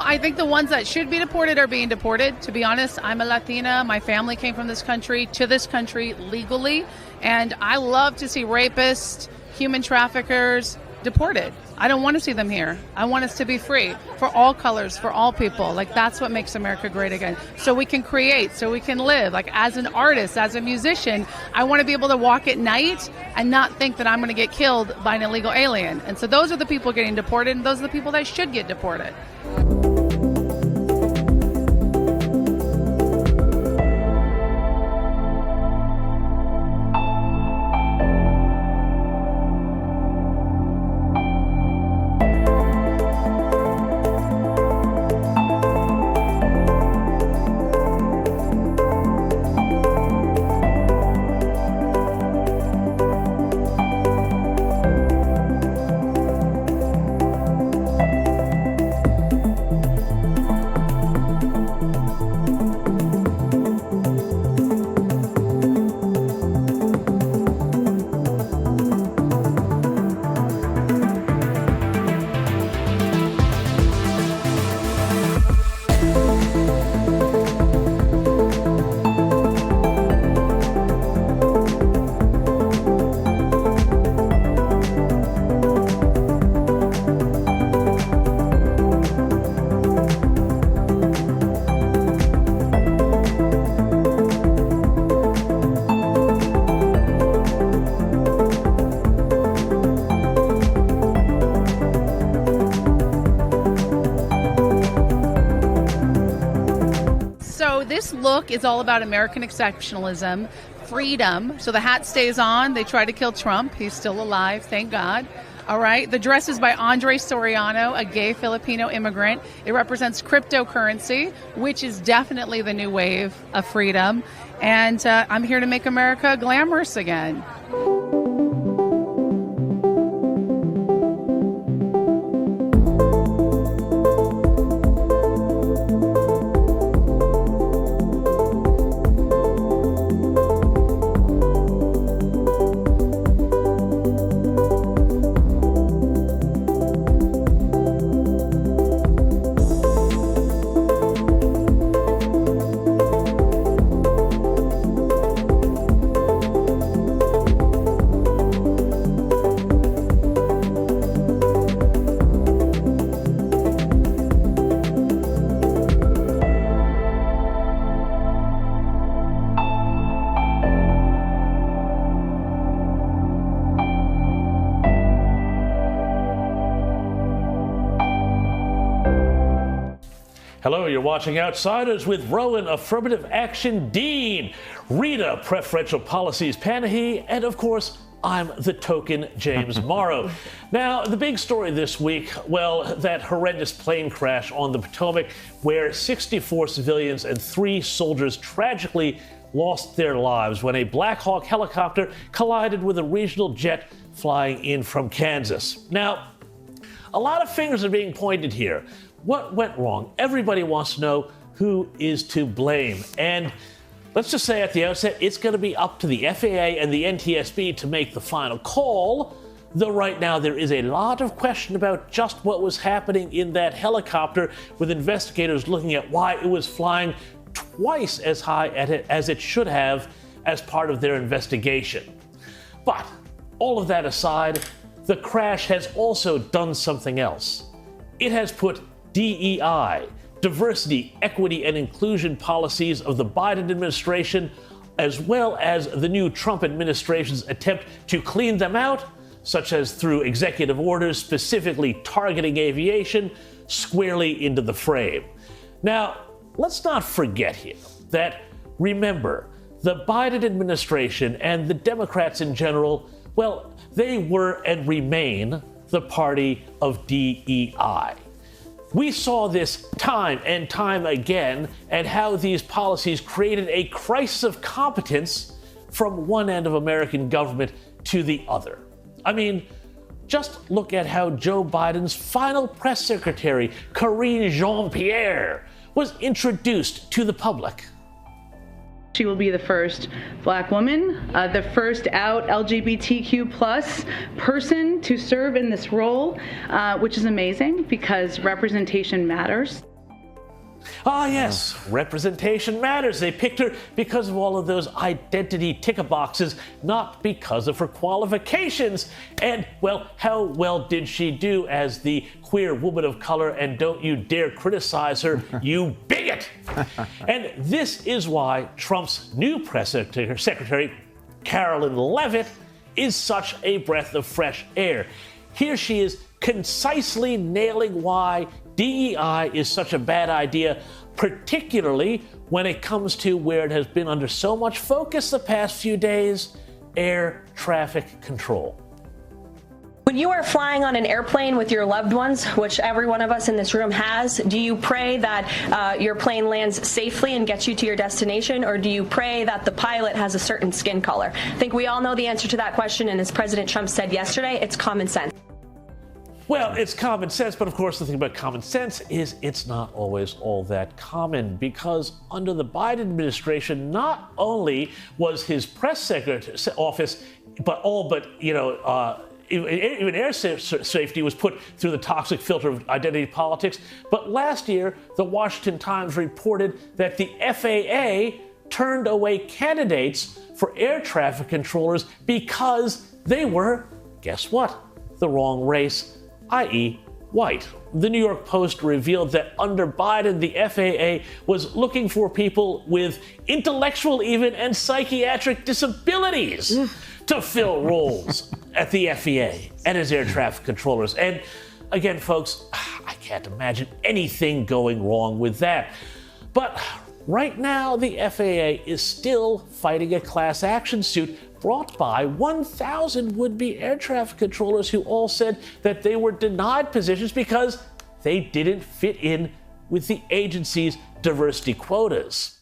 I think the ones that should be deported are being deported. To be honest, I'm a Latina. My family came from this country to this country legally. And I love to see rapists, human traffickers deported. I don't want to see them here. I want us to be free for all colors, for all people. Like, that's what makes America great again. So we can create, so we can live. Like, as an artist, as a musician, I want to be able to walk at night and not think that I'm going to get killed by an illegal alien. And so those are the people getting deported, and those are the people that should get deported. This look is all about American exceptionalism, freedom. So the hat stays on. They try to kill Trump. He's still alive, thank God. All right. The dress is by Andre Soriano, a gay Filipino immigrant. It represents cryptocurrency, which is definitely the new wave of freedom. And I'm here to make America glamorous again. Hello, you're watching Outsiders with Rowan Affirmative Action Dean, Rita Preferential Policies Panahi, and of course, I'm the token James Morrow. Now, the big story this week, well, that horrendous plane crash on the Potomac where 64 civilians and 3 soldiers tragically lost their lives when a Black Hawk helicopter collided with a regional jet flying in from Kansas. Now, a lot of fingers are being pointed here. What went wrong? Everybody wants to know who is to blame. And let's just say at the outset, it's going to be up to the FAA and the NTSB to make the final call. Though right now there is a lot of question about just what was happening in that helicopter, with investigators looking at why it was flying twice as high as it should have as part of their investigation. But all of that aside, the crash has also done something else. It has put DEI, diversity, equity, and inclusion policies of the Biden administration, as well as the new Trump administration's attempt to clean them out, such as through executive orders specifically targeting aviation, squarely into the frame. Now, let's not forget here that, remember, the Biden administration and the Democrats in general, well, they were and remain the party of DEI. We saw this time and time again, and how these policies created a crisis of competence from one end of American government to the other. I mean, just look at how Joe Biden's final press secretary, Karine Jean-Pierre, was introduced to the public. She will be the first Black woman, the first out LGBTQ plus person to serve in this role, which is amazing because representation matters. Ah, yes, representation matters. They picked her because of all of those identity ticker boxes, not because of her qualifications. And, well, how well did she do as the queer woman of color? And don't you dare criticize her, you bigot! And this is why Trump's new press secretary, Carolyn Leavitt, is such a breath of fresh air. Here she is concisely nailing why DEI is such a bad idea, particularly when it comes to where it has been under so much focus the past few days, air traffic control. When you are flying on an airplane with your loved ones, which every one of us in this room has, do you pray that your plane lands safely and gets you to your destination, or do you pray that the pilot has a certain skin color? I think we all know the answer to that question, and as President Trump said yesterday, it's common sense. Well, it's common sense, but of course the thing about common sense is it's not always all that common, because under the Biden administration, not only was his press secretary office, even air safety was put through the toxic filter of identity politics, but last year the Washington Times reported that the FAA turned away candidates for air traffic controllers because they were, guess what, the wrong race, i.e. white. The New York Post revealed that under Biden, the FAA was looking for people with intellectual even and psychiatric disabilities to fill roles at the FAA and as air traffic controllers. And again, folks, I can't imagine anything going wrong with that. But right now, the FAA is still fighting a class action suit brought by 1,000 would-be air traffic controllers who all said that they were denied positions because they didn't fit in with the agency's diversity quotas.